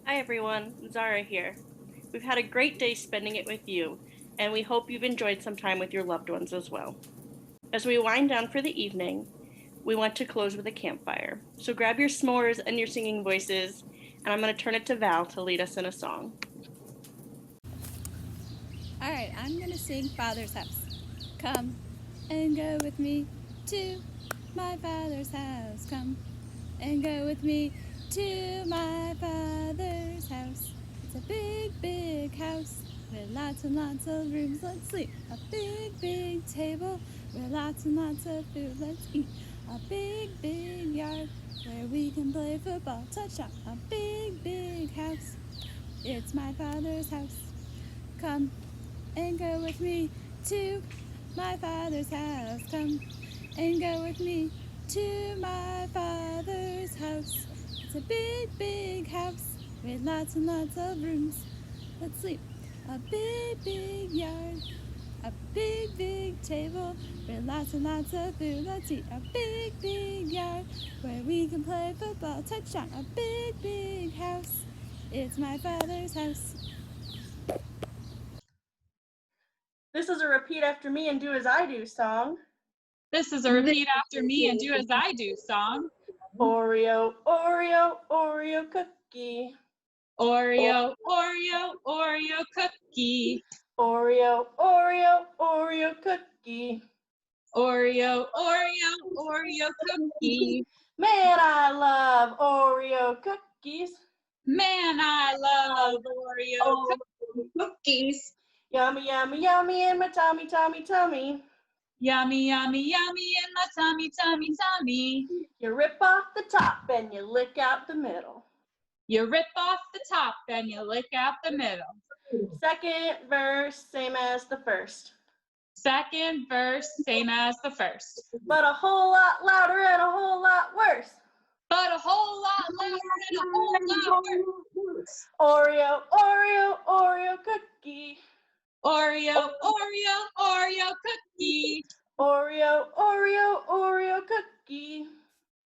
Hi everyone, Zara here. We've had a great day spending it with you, and we hope you've enjoyed some time with your loved ones as well. As we wind down for the evening, we want to close with a campfire. So grab your s'mores and your singing voices, and I'm going to turn it to Val to lead us in a song. All right, I'm going to sing Father's House. Come and go with me to my Father's house. Come and go with me to my Father's house. It's a big, big house with lots and lots of rooms. Let's sleep. A big, big table with lots and lots of food. Let's eat. A big, big yard where we can play football. Touchdown. A big, big house. It's my Father's house. Come and go with me to my Father's house. Come and go with me to my Father's house. It's a big, big house with lots and lots of rooms. Let's sleep. A big, big yard. A big, big table with lots and lots of food. Let's eat. A big, big yard where we can play football. Touchdown. A big, big house. It's my Father's house. This is a repeat after me and do as I do song. This is a repeat after me and do as I do song. Oreo, Oreo, Oreo cookie. Oreo, Oreo, Oreo cookie. Oreo, Oreo, Oreo cookie. Oreo, Oreo, Oreo cookie. Man, I love Oreo cookies. Man, I love Oreo cookies. Yummy, yummy, yummy in my tummy, tummy, tummy. Yummy, yummy, yummy in my tummy, tummy, tummy. You rip off the top and you lick out the middle. You rip off the top and you lick out the middle. Second verse, same as the first. Second verse, same as the first. But a whole lot louder and a whole lot worse. But a whole lot louder and a whole lot worse. Oreo, Oreo, Oreo cookie. Oreo, Oreo, Oreo cookie. Oreo, Oreo, Oreo cookie.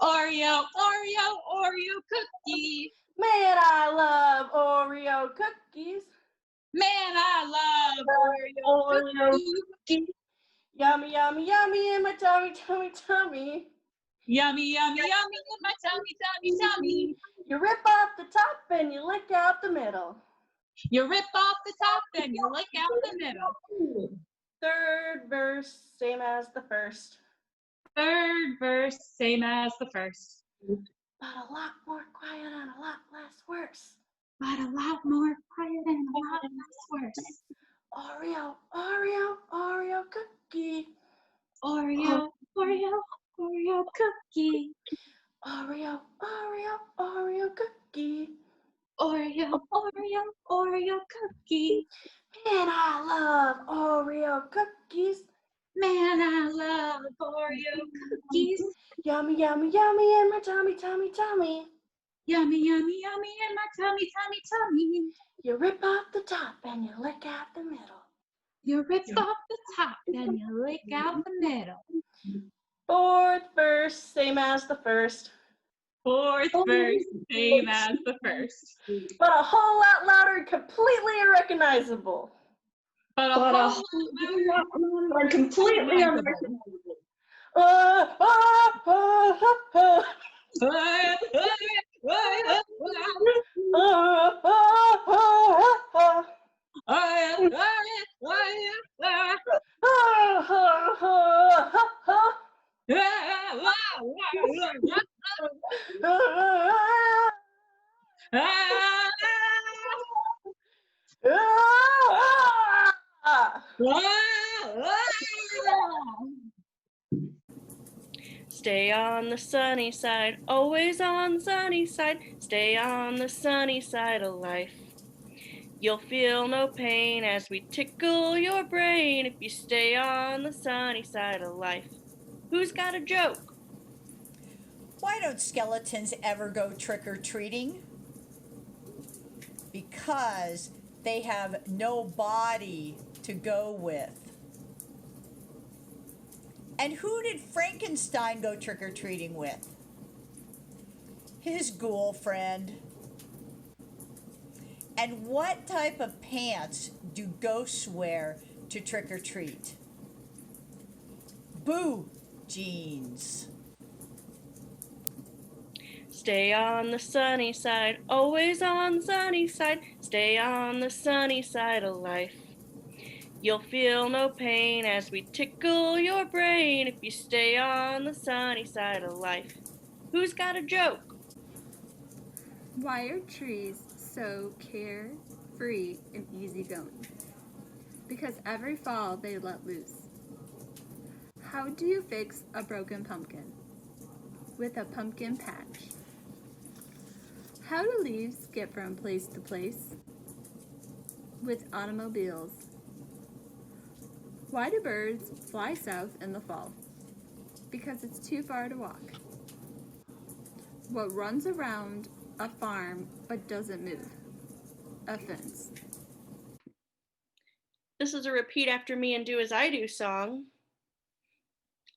Oreo, Oreo, Oreo cookie. Man, I love Oreo cookies. Man, I love Oreo cookies. Yummy, yummy, yummy in my tummy, tummy, tummy. Yummy, yummy, yummy in my tummy, tummy, tummy. You rip off the top and you lick out the middle. You rip off the top and you lick out the middle. Third verse, same as the first. Third verse, same as the first. But a lot more quiet and a lot less worse. But a lot more quiet and a lot less worse. Oreo, Oreo, Oreo cookie. Oreo, Oreo, Oreo cookie. Oreo, Oreo, Oreo cookie. Oreo, Oreo, Oreo cookie. Man, I love Oreo cookies. Man, I love Oreo cookies. Yummy, yummy, yummy in my tummy, tummy, tummy. Yummy, yummy, yummy in my tummy, tummy, tummy. You rip off the top and you lick out the middle. You rip off the top and you lick out the middle. Fourth verse, same as the first. Fourth verse, same as the first. But a whole lot louder and completely unrecognizable. But a whole lot louder, completely unrecognizable. Stay on the sunny side, always on the sunny side. Stay on the sunny side of life. You'll feel no pain as we tickle your brain if you stay on the sunny side of life. Who's got a joke? Why don't skeletons ever go trick-or-treating? Because they have no body to go with. And who did Frankenstein go trick-or-treating with? His ghoul friend. And what type of pants do ghosts wear to trick or treat? Boo jeans. Stay on the sunny side, always on the sunny side. Stay on the sunny side of life. You'll feel no pain as we tickle your brain if you stay on the sunny side of life. Who's got a joke? Why are trees so carefree and easygoing? Because every fall they let loose. How do you fix a broken pumpkin? With a pumpkin patch. How do leaves get from place to place? With automobiles. Why do birds fly south in the fall? Because it's too far to walk. What runs around a farm but doesn't move? A fence. This is a repeat after me and do as I do song.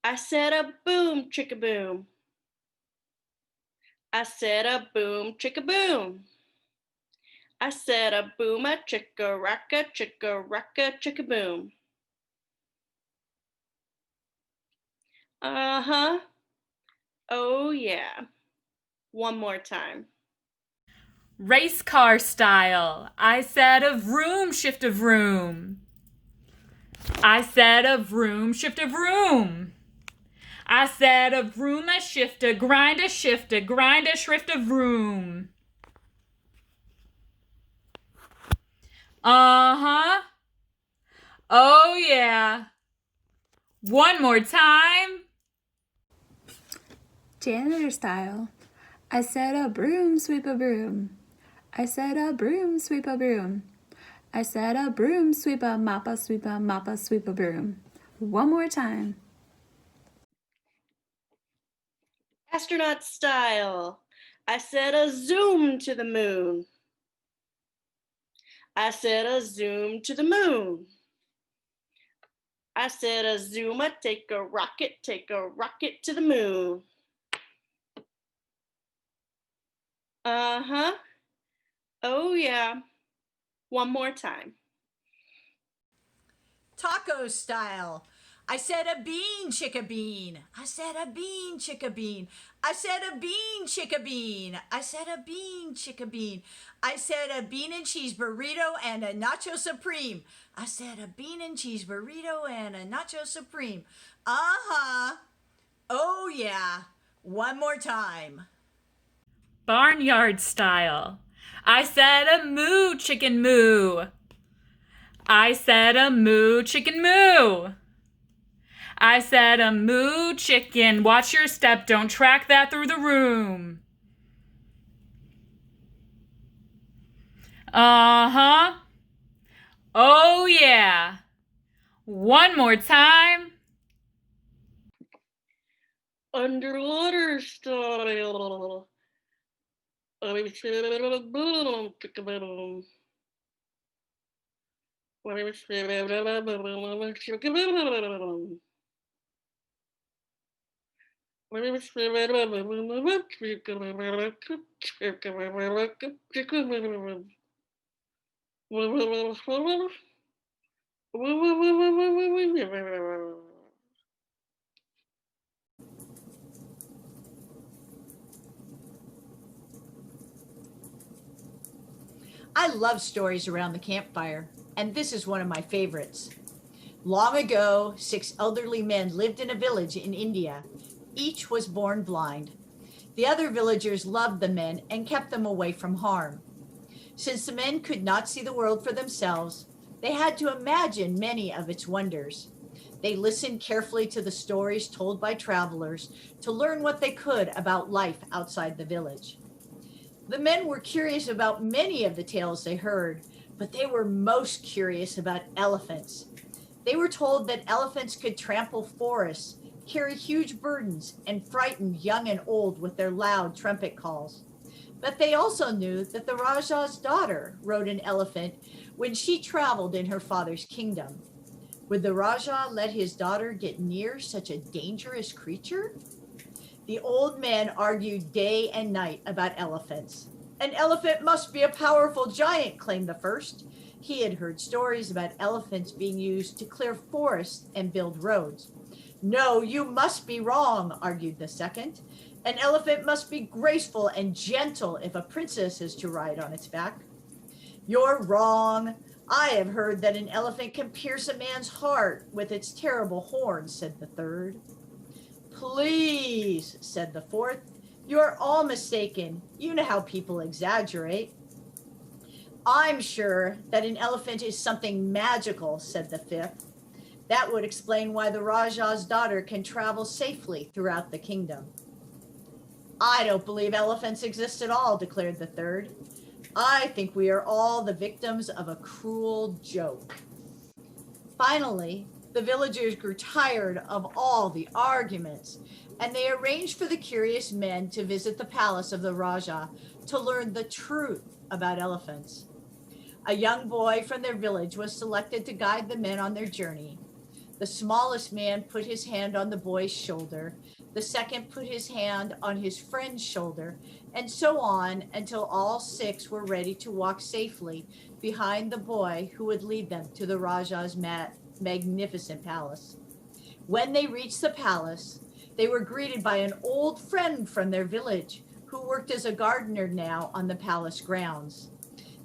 I said a boom, chicka boom. I said a boom, chicka boom. I said a boom, a chicka racka, chicka boom. Uh-huh. Oh yeah. One more time. Race car style. I said a vroom, shift a vroom. I said a vroom, shift a vroom. I said a vroom, a shift a grind a shift a grind a shrift a vroom. Uh-huh. Oh yeah. One more time. Janitor style. I said a broom, sweep a broom. I said a broom, sweep a broom. I said a broom, sweep a mop a sweep a mop a sweep a broom. One more time. Astronaut style. I said a zoom to the moon. I said a zoom to the moon. I said a zooma, take a rocket to the moon. Uh-huh. Oh yeah. One more time. Taco style. I said a bean, chicka bean. I said a bean, chicka bean. I said a bean, chicka bean. I said a bean, chicka bean. I said a bean and cheese burrito and a nacho supreme. I said a bean and cheese burrito and a nacho supreme. Uh-huh. Oh yeah. One more time. Barnyard style. I said a moo, chicken moo. I said a moo, chicken moo. I said a moo, chicken. Watch your step, don't track that through the room. Uh-huh. Oh yeah. One more time. Underwater style. I said a boom, chicka boom. I said a boom, chicka boom. I said a boom, chicka boom. I love stories around the campfire, and this is one of my favorites. Long ago, 6 elderly men lived in a village in India. Each was born blind. The other villagers loved the men and kept them away from harm. Since the men could not see the world for themselves, they had to imagine many of its wonders. They listened carefully to the stories told by travelers to learn what they could about life outside the village. The men were curious about many of the tales they heard, but they were most curious about elephants. They were told that elephants could trample forests, carry huge burdens, and frighten young and old with their loud trumpet calls. But they also knew that the Raja's daughter rode an elephant when she traveled in her father's kingdom. Would the Raja let his daughter get near such a dangerous creature? The old men argued day and night about elephants. An elephant must be a powerful giant, claimed the first. He had heard stories about elephants being used to clear forests and build roads. No, you must be wrong, argued the second. An elephant must be graceful and gentle if a princess is to ride on its back. You're wrong. I have heard that an elephant can pierce a man's heart with its terrible horns, said the third. Please, said the fourth. You're all mistaken. You know how people exaggerate. I'm sure that an elephant is something magical, said the fifth. That would explain why the Rajah's daughter can travel safely throughout the kingdom. I don't believe elephants exist at all, declared the third. I think we are all the victims of a cruel joke. Finally, the villagers grew tired of all the arguments, and they arranged for the curious men to visit the palace of the Rajah to learn the truth about elephants. A young boy from their village was selected to guide the men on their journey. The smallest man put his hand on the boy's shoulder. The second put his hand on his friend's shoulder, and so on until all six were ready to walk safely behind the boy who would lead them to the Rajah's magnificent palace. When they reached the palace, they were greeted by an old friend from their village who worked as a gardener now on the palace grounds.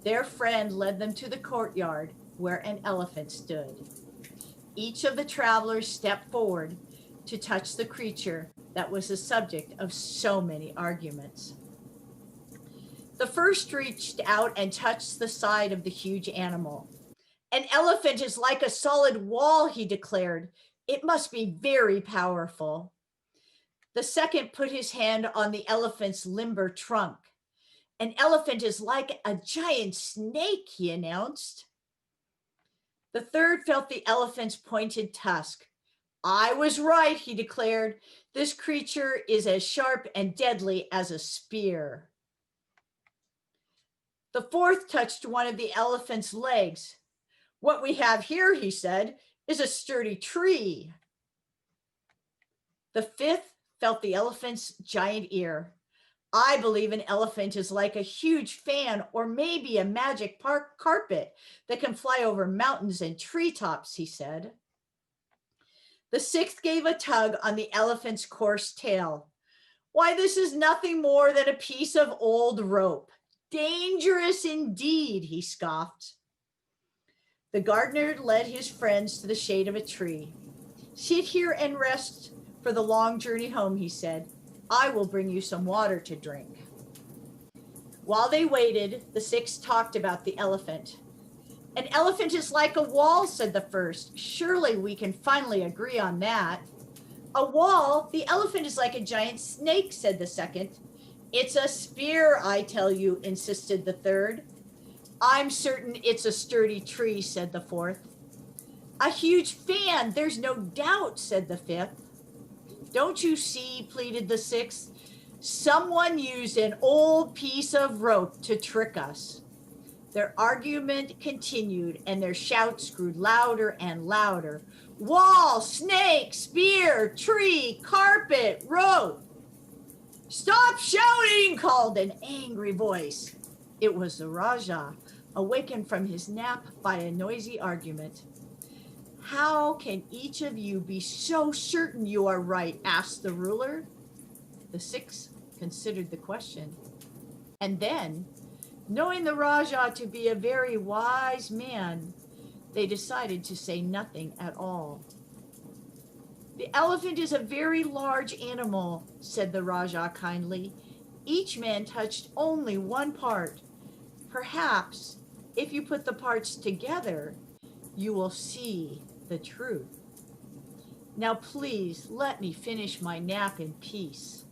Their friend led them to the courtyard where an elephant stood. Each of the travelers stepped forward to touch the creature that was the subject of so many arguments. The first reached out and touched the side of the huge animal. An elephant is like a solid wall, he declared. It must be very powerful. The second put his hand on the elephant's limber trunk. An elephant is like a giant snake, he announced. The third felt the elephant's pointed tusk. I was right, he declared. This creature is as sharp and deadly as a spear. The fourth touched one of the elephant's legs. What we have here, he said, is a sturdy tree. The fifth felt the elephant's giant ear. I believe an elephant is like a huge fan or maybe a magic carpet that can fly over mountains and treetops, he said. The sixth gave a tug on the elephant's coarse tail. Why, this is nothing more than a piece of old rope. Dangerous indeed, he scoffed. The gardener led his friends to the shade of a tree. Sit here and rest for the long journey home, he said. I will bring you some water to drink. While they waited, the six talked about the elephant. An elephant is like a wall, said the first. Surely we can finally agree on that. A wall? The elephant is like a giant snake, said the second. It's a spear, I tell you, insisted the third. I'm certain it's a sturdy tree, said the fourth. A huge fan, there's no doubt, said the fifth. Don't you see, pleaded the sixth. Someone used an old piece of rope to trick us. Their argument continued, and their shouts grew louder and louder. Wall, snake, spear, tree, carpet, rope. Stop shouting, called an angry voice. It was the Rajah, awakened from his nap by a noisy argument. How can each of you be so certain you are right? Asked the ruler. The six considered the question. And then, knowing the Rajah to be a very wise man, they decided to say nothing at all. The elephant is a very large animal, said the Rajah kindly. Each man touched only one part. Perhaps, if you put the parts together, you will see the truth. Now please let me finish my nap in peace.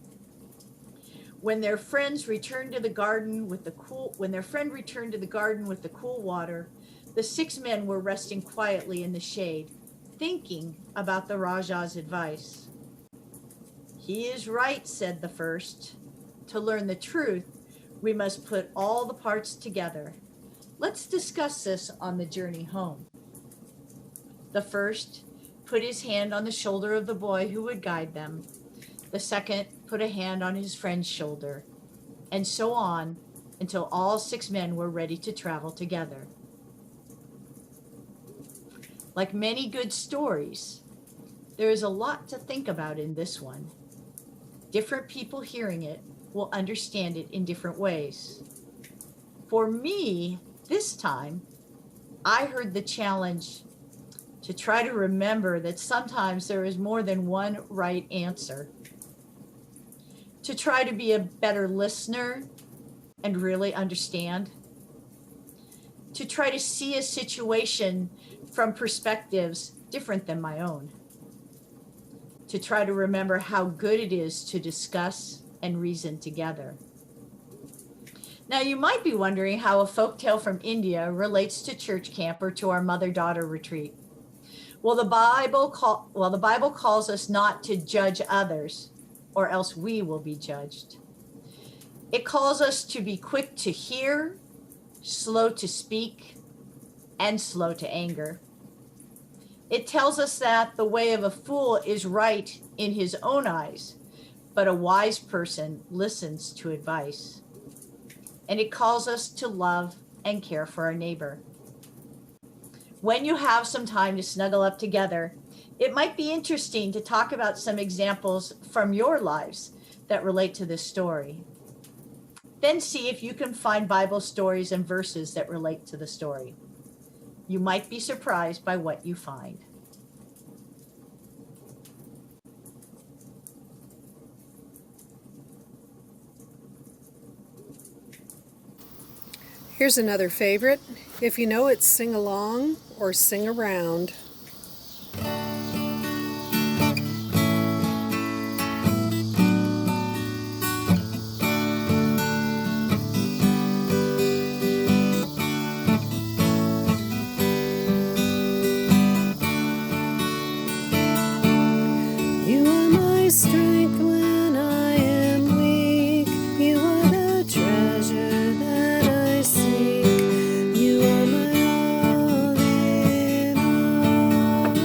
When their friend returned to the garden with the cool water, the six men were resting quietly in the shade, thinking about the Rajah's advice. He is right, said the first. To learn the truth, we must put all the parts together. Let's discuss this on the journey home. The first put his hand on the shoulder of the boy who would guide them. The second put a hand on his friend's shoulder, and so on until all 6 men were ready to travel together. Like many good stories, there is a lot to think about in this one. Different people hearing it will understand it in different ways. For me, this time, I heard the challenge to try to remember that sometimes there is more than one right answer. To try to be a better listener and really understand. To try to see a situation from perspectives different than my own. To try to remember how good it is to discuss and reason together. Now, you might be wondering how a folktale from India relates to church camp or to our mother-daughter retreat. Well, the Bible calls us not to judge others, or else we will be judged. It calls us to be quick to hear, slow to speak, and slow to anger. It tells us that the way of a fool is right in his own eyes, but a wise person listens to advice. And it calls us to love and care for our neighbor. When you have some time to snuggle up together, it might be interesting to talk about some examples from your lives that relate to this story. Then see if you can find Bible stories and verses that relate to the story. You might be surprised by what you find. Here's another favorite. If you know it, sing along or sing around. You are my strength when I am weak. You are the treasure that I seek. You are my all in all.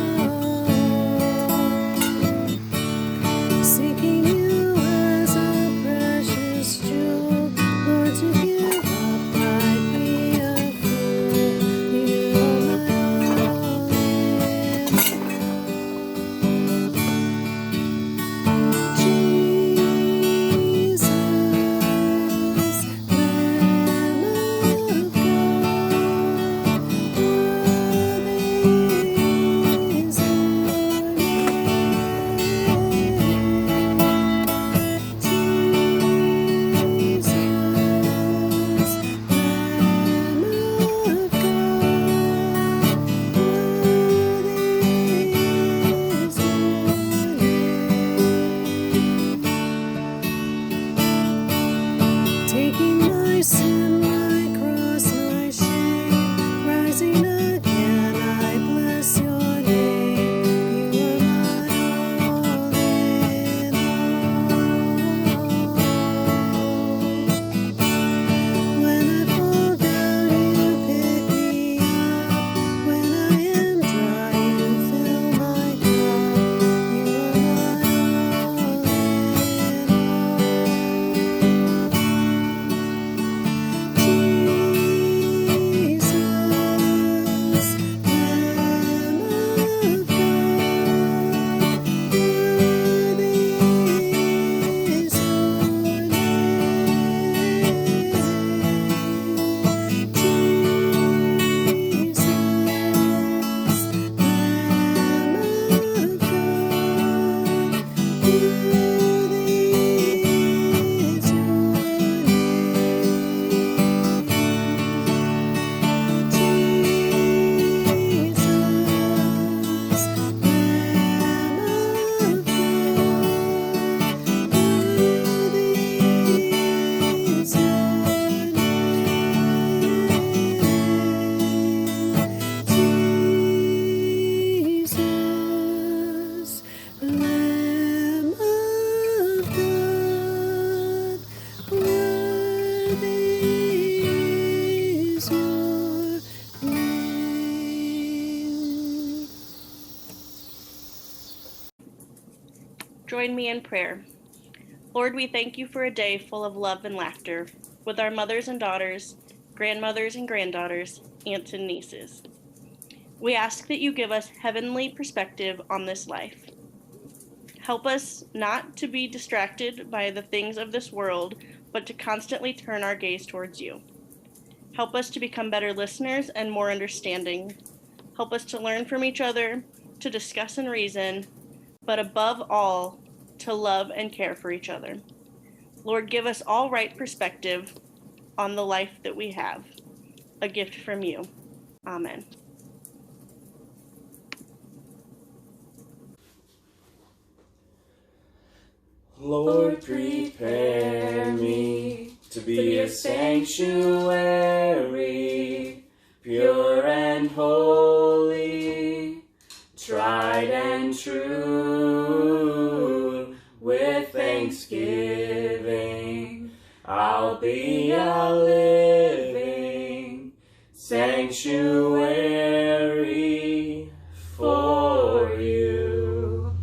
Seeking you as a precious jewel. Lord, to give up I'd be a fool. You are my all in Jesus, Lamb of God, worthy is your name. Jesus, Lamb of God, worthy is your name. Taking my sin, my cross, my shame, rising again, I bless your name. You are my all in all. When I fall down, you pick me up. When I am dry, you fill my cup. You are my all in all. Jesus, Lamb of God, worthy is your name. Jesus, Lamb of God, worthy is your name. Jesus, Lamb of God, worthy is your name. Jesus, Lamb of God, worthy is your name. Join me in prayer. Lord, we thank you for a day full of love and laughter. with our mothers and daughters, grandmothers and granddaughters, aunts and nieces. We ask that you give us heavenly perspective on this life. Help us not to be distracted by the things of this world, but to constantly turn our gaze towards you. Help us to become better listeners and more understanding. Help us to learn from each other, to discuss and reason, but above all, to love and care for each other. Lord, give us all right perspective on the life that we have, a gift from you. Amen. Lord, prepare me to be a sanctuary, pure and holy, tried and true. With thanksgiving, I'll be a living sanctuary for you.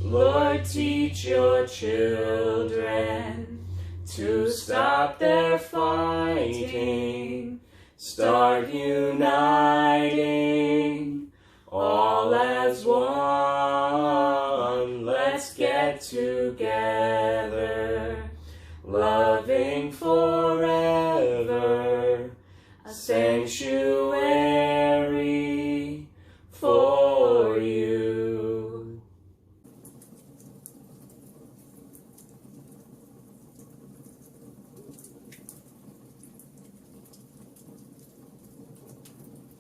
Lord, teach your children to stop their fighting, start uniting, all as one. Let's get together, loving forever, a sanctuary